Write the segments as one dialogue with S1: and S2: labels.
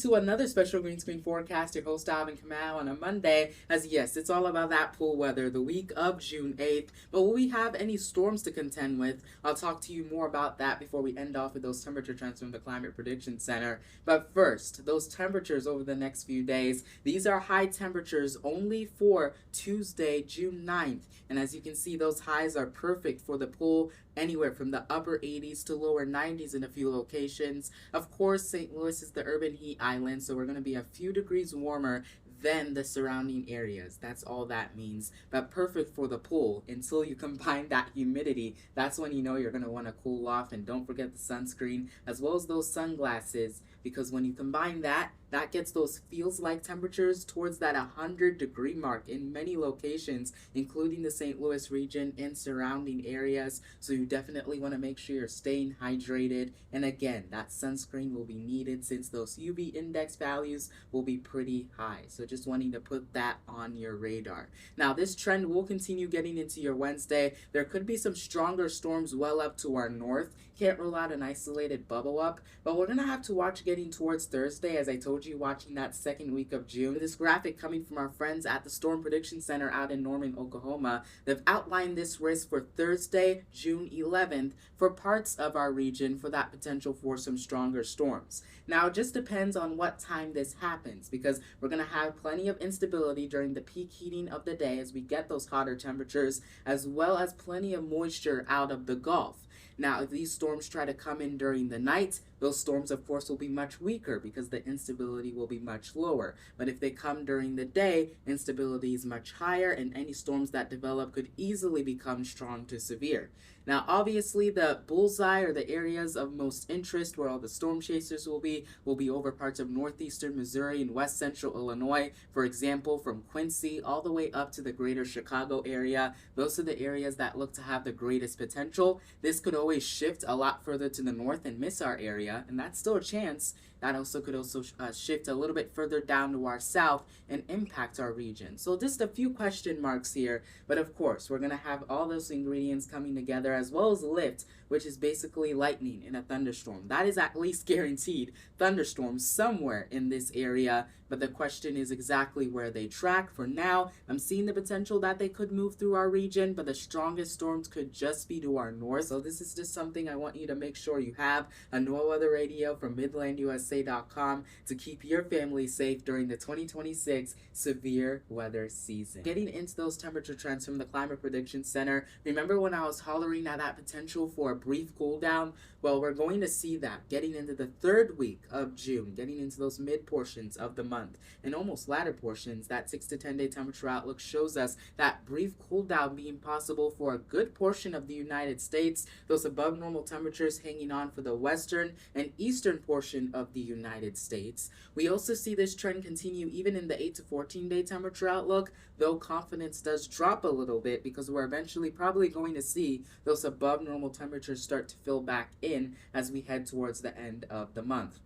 S1: to another special green screen forecast. Your host Alvin Kamau on a Monday. As yes, it's all about that pool weather the week of June 8th. But will we have any storms to contend with? I'll talk to you more about that before we end off with those temperature trends from the Climate Prediction Center. But first, those temperatures over the next few days. These are high temperatures only for Tuesday, June 9th. And as you can see, those highs are perfect for the pool, anywhere from the upper 80s to lower 90s in a few locations. Of course, St. Louis is the urban heat island, so we're going to be a few degrees warmer than the surrounding areas. That's all that means. But perfect for the pool until you combine that humidity. That's when you know you're going to want to cool off. And don't forget the sunscreen as well as those sunglasses, because when you combine that, that gets those feels like temperatures towards that 100-degree mark in many locations, including the St. Louis region and surrounding areas. So you definitely want to make sure you're staying hydrated. And again, that sunscreen will be needed since those UV index values will be pretty high. So just wanting to put that on your radar. Now, this trend will continue getting into your Wednesday. There could be some stronger storms well up to our north. Can't rule out an isolated bubble up, but we're going to have to watch getting towards Thursday, as I told you, watching that second week of June. This graphic coming from our friends at the Storm Prediction Center out in Norman, Oklahoma. They've outlined this risk for Thursday, June 11th, for parts of our region for that potential for some stronger storms. Now, it just depends on what time this happens, because we're going to have plenty of instability during the peak heating of the day as we get those hotter temperatures, as well as plenty of moisture out of the Gulf. Now, if these storms try to come in during the night, those storms, of course, will be much weaker because the instability will be much lower. But if they come during the day, instability is much higher, and any storms that develop could easily become strong to severe. Now, obviously, the bullseye, or the areas of most interest where all the storm chasers will be over parts of northeastern Missouri and west central Illinois. For example, from Quincy all the way up to the greater Chicago area. Those are the areas that look to have the greatest potential. This could always shift a lot further to the north and miss our area, and that's still a chance. That could also shift a little bit further down to our south and impact our region. So just a few question marks here, but of course, we're going to have all those ingredients coming together, as well as lift, which is basically lightning in a thunderstorm. That is at least guaranteed. Thunderstorms somewhere in this area, but the question is exactly where they track. For now, I'm seeing the potential that they could move through our region, but the strongest storms could just be to our north. So this is just something I want you to make sure you have: a NOAA weather radio from MidlandUSA.com to keep your family safe during the 2026 severe weather season. Getting into those temperature trends from the Climate Prediction Center, remember when I was hollering at that potential for a brief cool down? Well, we're going to see that getting into the third week of June, getting into those mid portions of the month and almost latter portions. That 6 to 10 day temperature outlook shows us that brief cool down being possible for a good portion of the United States. Those above normal temperatures hanging on for the western and eastern portion of the United States. We also see this trend continue even in the 8 to 14 day temperature outlook, though confidence does drop a little bit because we're eventually probably going to see those above normal temperatures start to fill back in as we head towards the end of the month.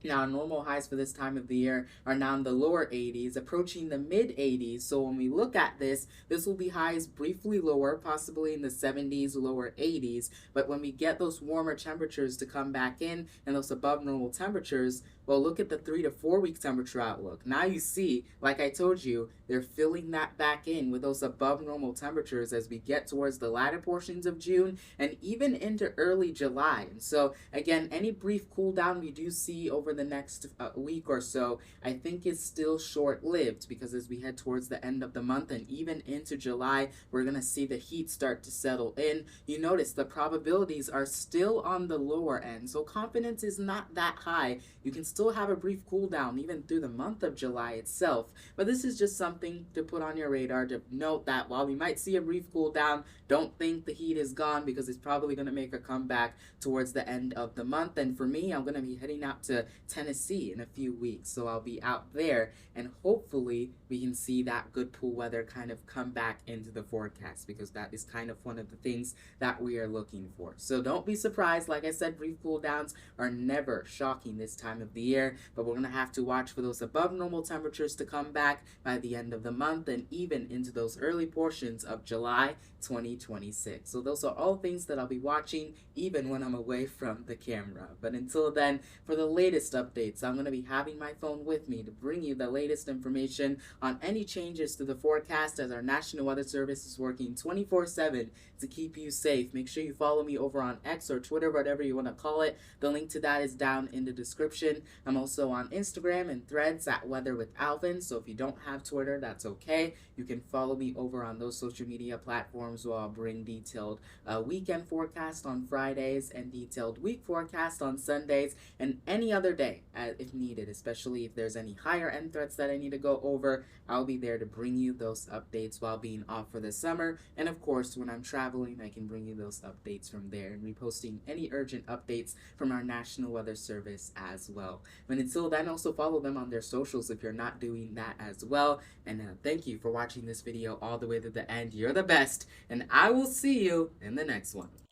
S1: Now, normal highs for this time of the year are now in the lower 80s, approaching the mid 80s. So when we look at this will be highs briefly lower, possibly in the 70s, lower 80s. But when we get those warmer temperatures to come back in and those above normal temperatures, well, look at the 3 to 4 week temperature outlook. Now you see, like I told you, they're filling that back in with those above normal temperatures as we get towards the latter portions of June and even into early July. And so, again, any brief cool down we do see over the next week or so, I think is still short-lived, because as we head towards the end of the month and even into July, we're going to see the heat start to settle in. You notice the probabilities are still on the lower end, so confidence is not that high. You can still have a brief cool down even through the month of July itself, but this is just something to put on your radar, to note that while we might see a brief cool down, don't think the heat is gone, because it's probably going to make a comeback towards the end of the month. And for me, I'm going to be heading out to Tennessee in a few weeks, so I'll be out there, and hopefully we can see that good pool weather kind of come back into the forecast, because that is kind of one of the things that we are looking for. So don't be surprised. Like I said, brief cool downs are never shocking this time of the year, but we're going to have to watch for those above normal temperatures to come back by the end of the month and even into those early portions of July 2026. So those are all things that I'll be watching even when I'm away from the camera. But until then, for the latest updates, I'm going to be having my phone with me to bring you the latest information on any changes to the forecast, as our National Weather Service is working 24/7 to keep you safe. Make sure you follow me over on X or Twitter, whatever you want to call it. The link to that is down in the description. I'm also on Instagram and Threads at Weather with Alvin. So if you don't have Twitter, that's okay. You can follow me over on those social media platforms where I'll bring detailed weekend forecast on Fridays and detailed week forecast on Sundays and any other day if needed, especially if there's any higher end threats that I need to go over. I'll be there to bring you those updates while being off for the summer. And of course, when I'm traveling, I can bring you those updates from there and reposting any urgent updates from our National Weather Service as well. But until then, also follow them on their socials if you're not doing that as well. And thank you for watching this video all the way to the end. You're the best, and I will see you in the next one.